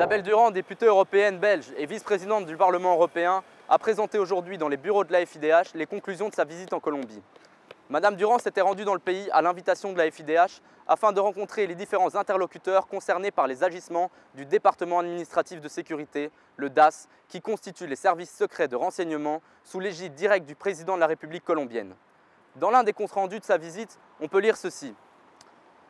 Isabelle Durand, députée européenne belge et vice-présidente du Parlement européen, a présenté aujourd'hui dans les bureaux de la FIDH les conclusions de sa visite en Colombie. Madame Durand s'était rendue dans le pays à l'invitation de la FIDH afin de rencontrer les différents interlocuteurs concernés par les agissements du département administratif de sécurité, le DAS, qui constitue les services secrets de renseignement sous l'égide directe du président de la République colombienne. Dans l'un des comptes rendus de sa visite, on peut lire ceci.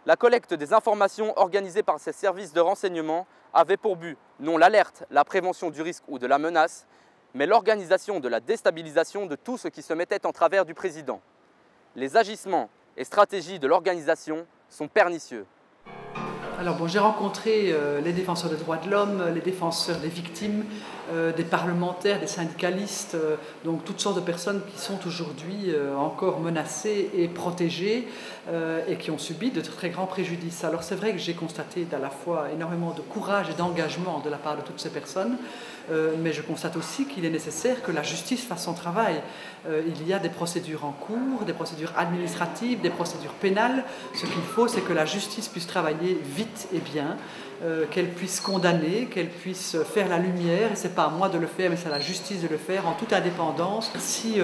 La collecte des informations organisée par ces services de renseignement avait pour but non l'alerte, la prévention du risque ou de la menace, mais l'organisation de la déstabilisation de tout ce qui se mettait en travers du président. Les agissements et stratégies de l'organisation sont pernicieux. Alors bon, j'ai rencontré les défenseurs des droits de l'homme, les défenseurs des victimes, des parlementaires, des syndicalistes, donc toutes sortes de personnes qui sont aujourd'hui encore menacées et protégées et qui ont subi de très grands préjudices. Alors c'est vrai que j'ai constaté à la fois énormément de courage et d'engagement de la part de toutes ces personnes, mais je constate aussi qu'il est nécessaire que la justice fasse son travail. Il y a des procédures en cours, des procédures administratives, des procédures pénales. Ce qu'il faut, c'est que la justice puisse travailler vite et bien, qu'elle puisse condamner, qu'elle puisse faire la lumière. Et ce n'est pas à moi de le faire, mais c'est à la justice de le faire en toute indépendance. Si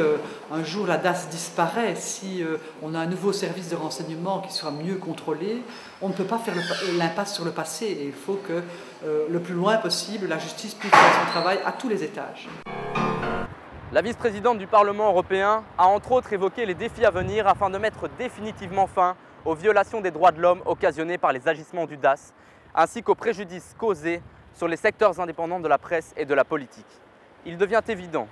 un jour la DAS disparaît, si on a un nouveau service de renseignement qui sera mieux contrôlé, on ne peut pas faire l'impasse sur le passé. Et il faut que le plus loin possible, la justice puisse faire son travail à tous les étages. La vice-présidente du Parlement européen a entre autres évoqué les défis à venir afin de mettre définitivement fin aux violations des droits de l'homme occasionnées par les agissements du DAS, ainsi qu'aux préjudices causés sur les secteurs indépendants de la presse et de la politique. Il devient évident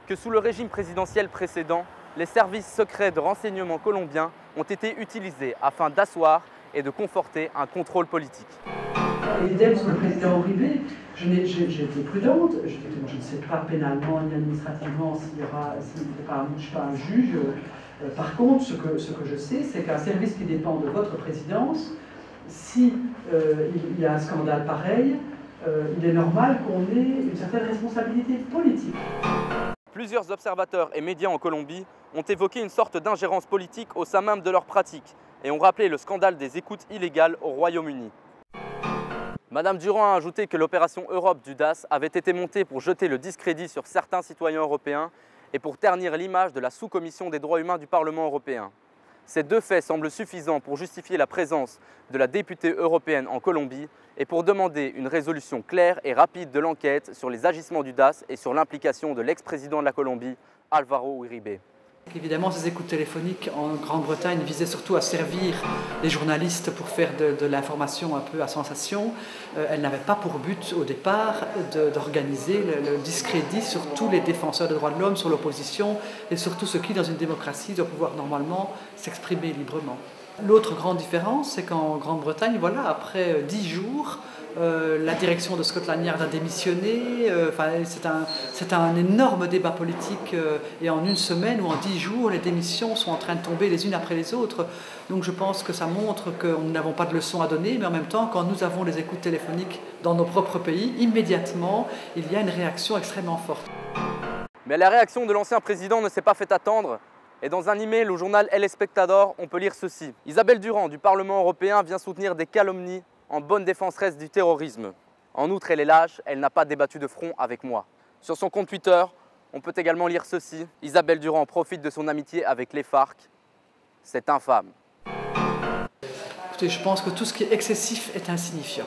que sous le régime présidentiel précédent, les services secrets de renseignement colombiens ont été utilisés afin d'asseoir et de conforter un contrôle politique. Idem sur le président Uribe, j'ai été prudente, je ne sais pas pénalement ni administrativement je ne suis pas un juge. Par contre, ce que je sais, c'est qu'un service qui dépend de votre présidence, si il y a un scandale pareil, il est normal qu'on ait une certaine responsabilité politique. Plusieurs observateurs et médias en Colombie ont évoqué une sorte d'ingérence politique au sein même de leurs pratiques et ont rappelé le scandale des écoutes illégales au Royaume-Uni. Madame Durand a ajouté que l'opération Europe du DAS avait été montée pour jeter le discrédit sur certains citoyens européens et pour ternir l'image de la sous-commission des droits humains du Parlement européen. Ces deux faits semblent suffisants pour justifier la présence de la députée européenne en Colombie et pour demander une résolution claire et rapide de l'enquête sur les agissements du DAS et sur l'implication de l'ex-président de la Colombie, Álvaro Uribe. Évidemment, ces écoutes téléphoniques en Grande-Bretagne visaient surtout à servir les journalistes pour faire de l'information un peu à sensation. Elles n'avaient pas pour but au départ d'organiser le discrédit sur tous les défenseurs des droits de l'homme, sur l'opposition et sur tous ceux qui, dans une démocratie, doivent pouvoir normalement s'exprimer librement. L'autre grande différence, c'est qu'en Grande-Bretagne, voilà, après 10 jours, la direction de Scotland Yard a démissionné. C'est un énorme débat politique et en une semaine ou en 10 jours, les démissions sont en train de tomber les unes après les autres. Donc je pense que ça montre que nous n'avons pas de leçons à donner, mais en même temps, quand nous avons les écoutes téléphoniques dans nos propres pays, immédiatement, il y a une réaction extrêmement forte. Mais la réaction de l'ancien président ne s'est pas fait attendre. Et dans un email au journal El Espectador, on peut lire ceci. Isabelle Durand du Parlement européen vient soutenir des calomnies en bonne défenseresse du terrorisme. En outre, elle est lâche, elle n'a pas débattu de front avec moi. Sur son compte Twitter, on peut également lire ceci. Isabelle Durand profite de son amitié avec les FARC. C'est infâme. Écoutez, je pense que tout ce qui est excessif est insignifiant.